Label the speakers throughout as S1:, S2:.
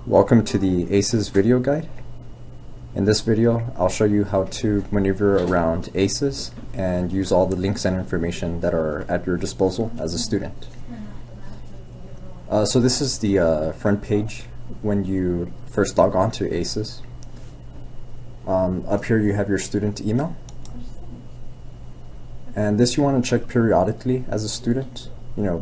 S1: Welcome to the ACES video guide. In this video, I'll show you how to maneuver around ACES and use all the links and information that are at your disposal as a student. So this is the front page when you first log on to ACES. Up here you have your student email. And this you want to check periodically as a student.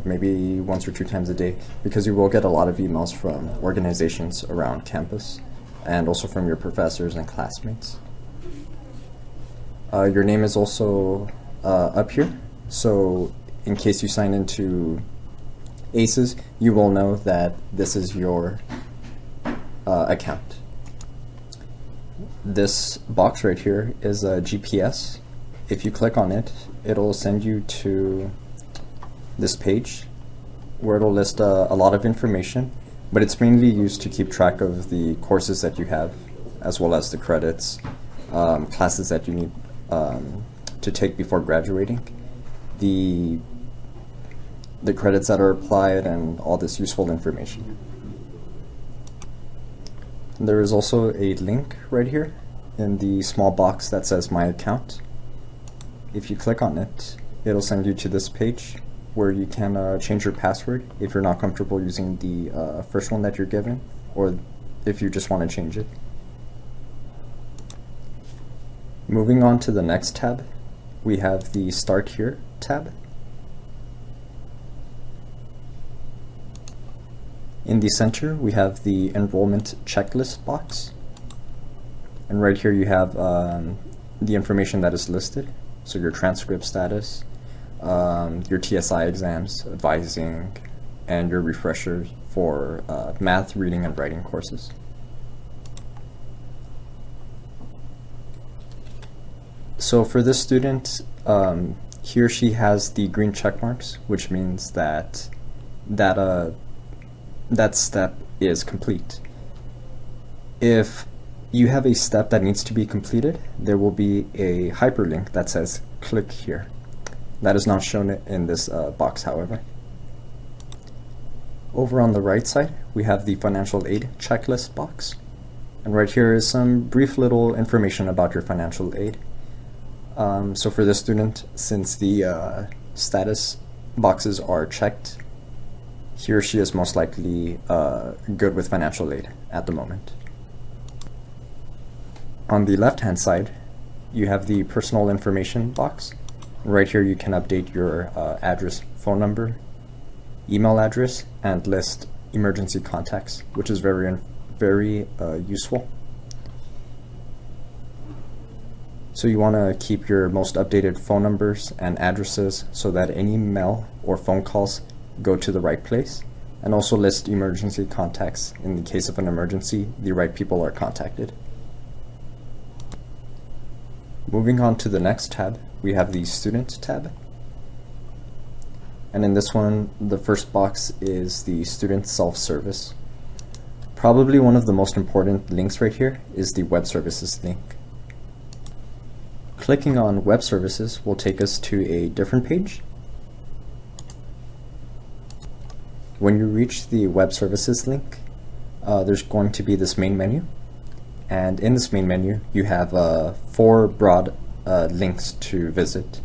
S1: Maybe once or two times a day, because you will get a lot of emails from organizations around campus and also from your professors and classmates. Your name is also up here, so in case you sign into ACES, you will know that this is your account. This box right here is a GPS. If you click on it, it'll send you to this page where it'll list a lot of information, but it's mainly used to keep track of the courses that you have, as well as the credits, classes that you need to take before graduating, the credits that are applied, and all this useful information. There is also a link right here in the small box that says My Account. If you click on it, it'll send you to this page where you can change your password if you're not comfortable using the first one that you're given, or if you just want to change it. Moving on to the next tab, we have the Start Here tab. In the center, we have the Enrollment Checklist box. And right here you have the information that is listed, so your transcript status, your TSI exams, advising, and your refreshers for math, reading, and writing courses. So for this student, he or she has the green check marks, which means that that step is complete. If you have a step that needs to be completed, there will be a hyperlink that says click here. That is not shown in this box, however. Over on the right side, we have the financial aid checklist box. And right here is some brief little information about your financial aid. So for this student, since the status boxes are checked, he or she is most likely good with financial aid at the moment. On the left-hand side, you have the personal information box. Right here you can update your address, phone number, email address, and list emergency contacts, which is very useful. So you want to keep your most updated phone numbers and addresses so that any mail or phone calls go to the right place, and also list emergency contacts. In the case of an emergency, the right people are contacted. Moving on to the next tab, we have the Student tab. And in this one, the first box is the Student Self-Service. Probably one of the most important links right here is the Web Services link. Clicking on Web Services will take us to a different page. When you reach the Web Services link, there's going to be this main menu. And in this main menu, you have 4 broad links to visit.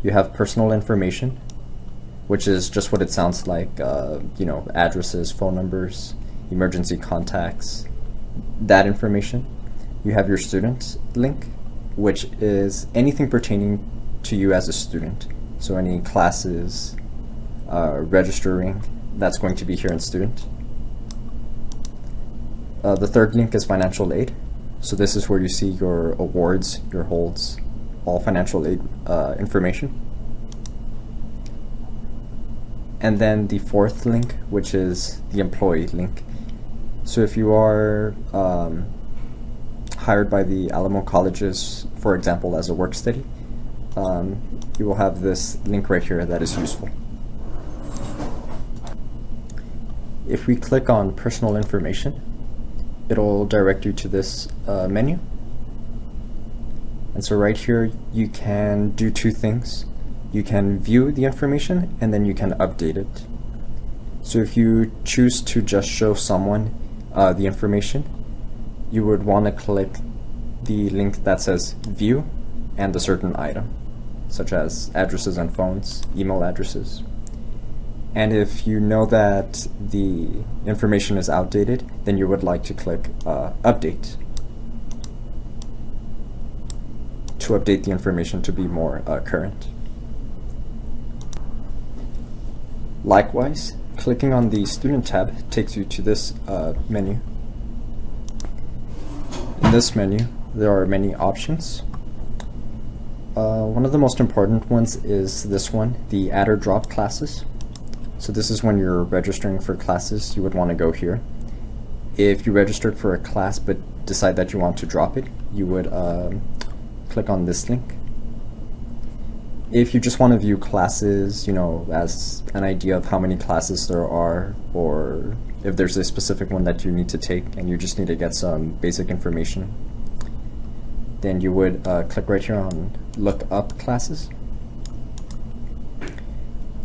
S1: You have personal information, which is just what it sounds like, addresses, phone numbers, emergency contacts, that information. You have your student link, which is anything pertaining to you as a student. So any classes, registering, that's going to be here in student. The third link is financial aid. So this is where you see your awards, your holds, all financial aid information. And then the fourth link, which is the employee link. So if you are hired by the Alamo colleges, for example, as a work study, you will have this link right here that is useful. If we click on personal information, it'll direct you to this menu. And so right here you can do 2 things. You can view the information and then you can update it. So if you choose to just show someone the information, you would want to click the link that says View and a certain item, such as addresses and phones, email addresses. And if you know that the information is outdated, then you would like to click Update to update the information to be more current. Likewise, clicking on the Student tab takes you to this menu. In this menu, there are many options. One of the most important ones is this one, the Add or Drop classes. So this is when you're registering for classes, you would want to go here. If you registered for a class but decide that you want to drop it, you would click on this link. If you just want to view classes, as an idea of how many classes there are, or if there's a specific one that you need to take and you just need to get some basic information, then you would click right here on Look Up Classes.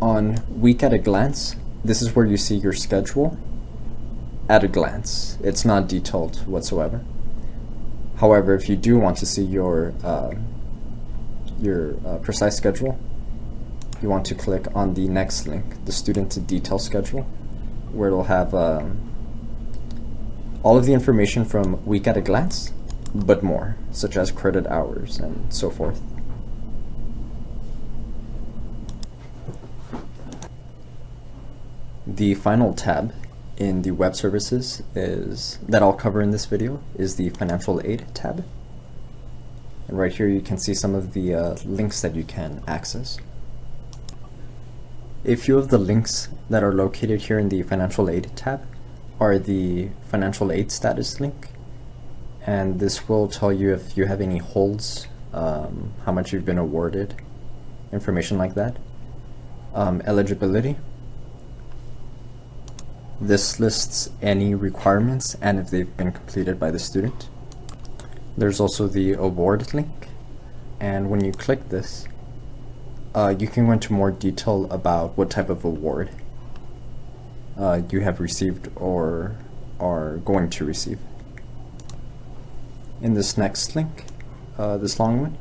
S1: On Week at a Glance, this is where you see your schedule at a glance. It's not detailed whatsoever. However, if you do want to see your precise schedule, you want to click on the next link, the Student to Detail Schedule, where it'll have all of the information from Week at a Glance, but more, such as credit hours and so forth. The final tab in the web services that I'll cover in this video is the Financial Aid tab. And right here you can see some of the links that you can access. A few of the links that are located here in the Financial Aid tab are the Financial Aid Status link, and this will tell you if you have any holds, how much you've been awarded, information like that. Eligibility. This lists any requirements and if they've been completed by the student. There's also the award link, and when you click this, you can go into more detail about what type of award you have received or are going to receive. In this next link, this long one,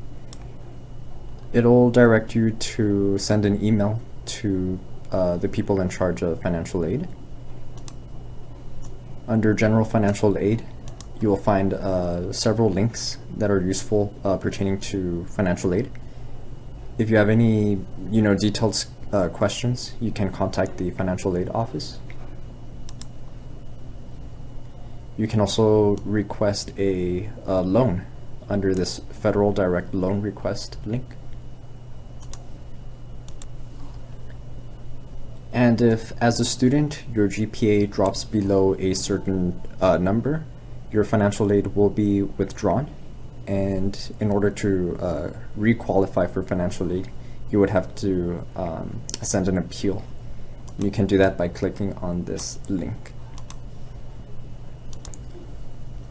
S1: it'll direct you to send an email to the people in charge of financial aid. Under General Financial Aid, you will find several links that are useful pertaining to financial aid. If you have any detailed questions, you can contact the Financial Aid Office. You can also request a loan under this Federal Direct Loan Request link. And if, as a student, your GPA drops below a certain number, your financial aid will be withdrawn. And in order to re-qualify for financial aid, you would have to send an appeal. You can do that by clicking on this link.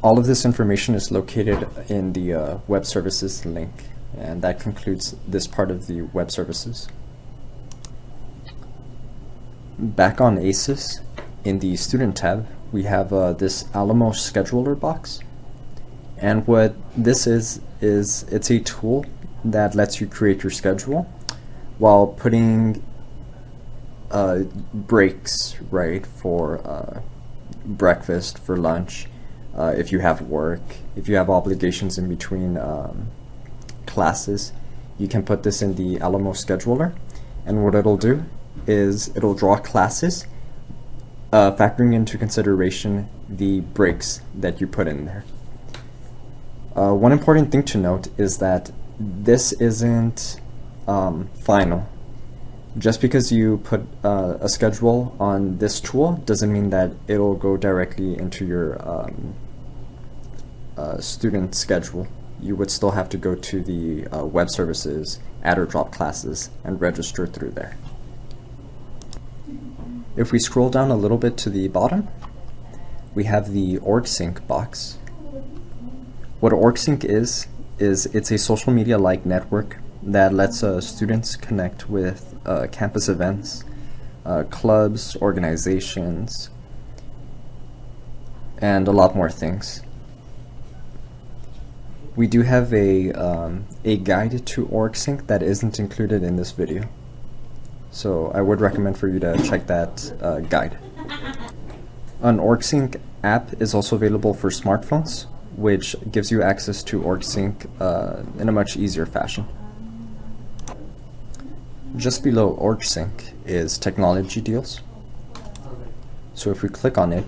S1: All of this information is located in the web services link, and that concludes this part of the web services. Back on ACES, in the Student tab, we have this Alamo Scheduler box. And what this is it's a tool that lets you create your schedule while putting breaks, right, for breakfast, for lunch, if you have work, if you have obligations in between classes. You can put this in the Alamo Scheduler, and what it'll do is it'll draw classes factoring into consideration the breaks that you put in there. One important thing to note is that this isn't final. Just because you put a schedule on this tool doesn't mean that it'll go directly into your student schedule. You would still have to go to the web services, add or drop classes, and register through there. If we scroll down a little bit to the bottom, we have the OrgSync box. What OrgSync is it's a social media-like network that lets students connect with campus events, clubs, organizations, and a lot more things. We do have a guide to OrgSync that isn't included in this video, so I would recommend for you to check that guide. An OrgSync app is also available for smartphones, which gives you access to OrgSync in a much easier fashion. Just below OrgSync is technology deals. So if we click on it,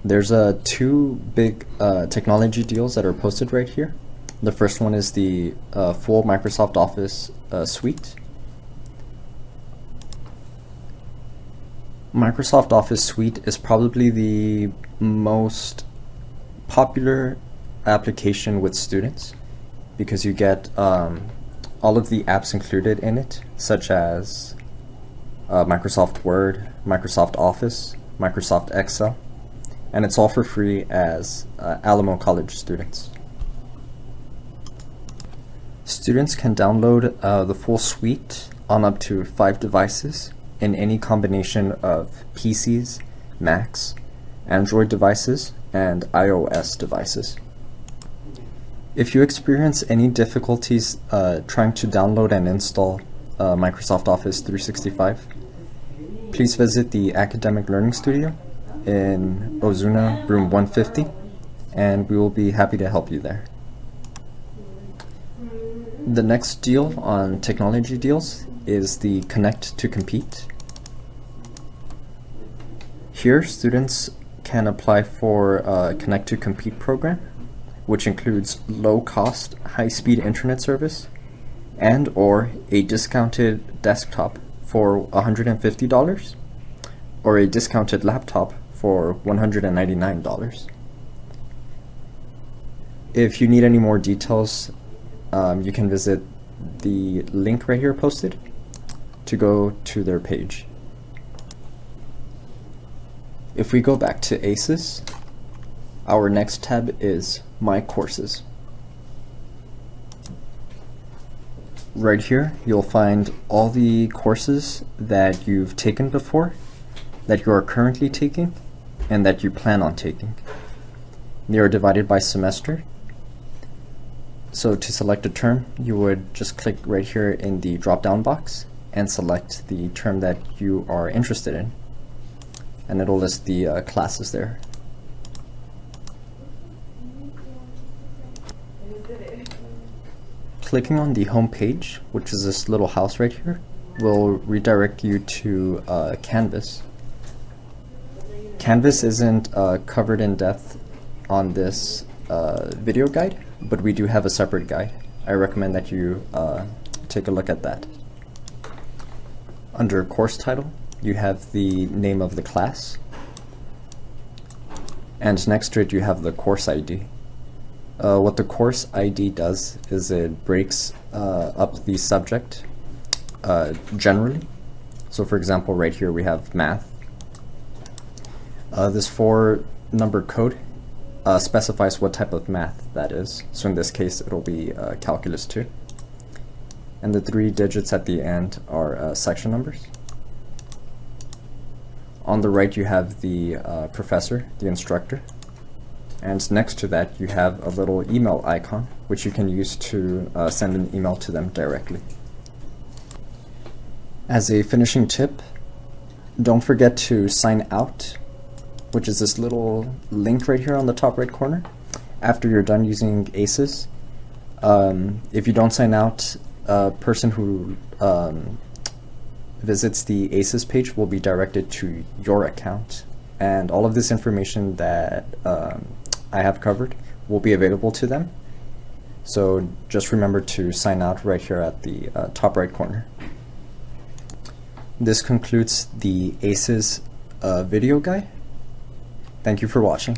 S1: there's two big technology deals that are posted right here. The first one is the full Microsoft Office suite. Microsoft Office Suite is probably the most popular application with students because you get all of the apps included in it, such as Microsoft Word, Microsoft Office, Microsoft Excel, and it's all for free as Alamo College students. Students can download the full suite on up to 5 devices in any combination of PCs, Macs, Android devices, and iOS devices. If you experience any difficulties trying to download and install Microsoft Office 365, please visit the Academic Learning Studio in Ozuna, room 150, and we will be happy to help you there. The next deal on technology deals is the Connect to Compete. Here, students can apply for a Connect to Compete program, which includes low-cost, high-speed internet service and or a discounted desktop for $150 or a discounted laptop for $199. If you need any more details, you can visit the link right here posted to go to their page. If we go back to ACES, our next tab is My Courses. Right here, you'll find all the courses that you've taken before, that you are currently taking, and that you plan on taking. They are divided by semester. So to select a term, you would just click right here in the drop-down box and select the term that you are interested in. And it'll list the classes there. Clicking on the home page, which is this little house right here, will redirect you to Canvas. Canvas isn't covered in depth on this video guide, but we do have a separate guide. I recommend that you take a look at that. Under course title, you have the name of the class, and next to it you have the course ID. What the course ID does is it breaks up the subject generally. So for example, right here we have math. This 4-number code specifies what type of math that is. So in this case it'll be calculus 2. And the 3 digits at the end are section numbers. On the right you have the professor, the instructor, and next to that you have a little email icon which you can use to send an email to them directly. As a finishing tip, don't forget to sign out, which is this little link right here on the top right corner, after you're done using ACES. If you don't sign out, a person who visits the ACES page will be directed to your account, and all of this information that I have covered will be available to them. So just remember to sign out right here at the top right corner. This concludes the ACES video guide. Thank you for watching.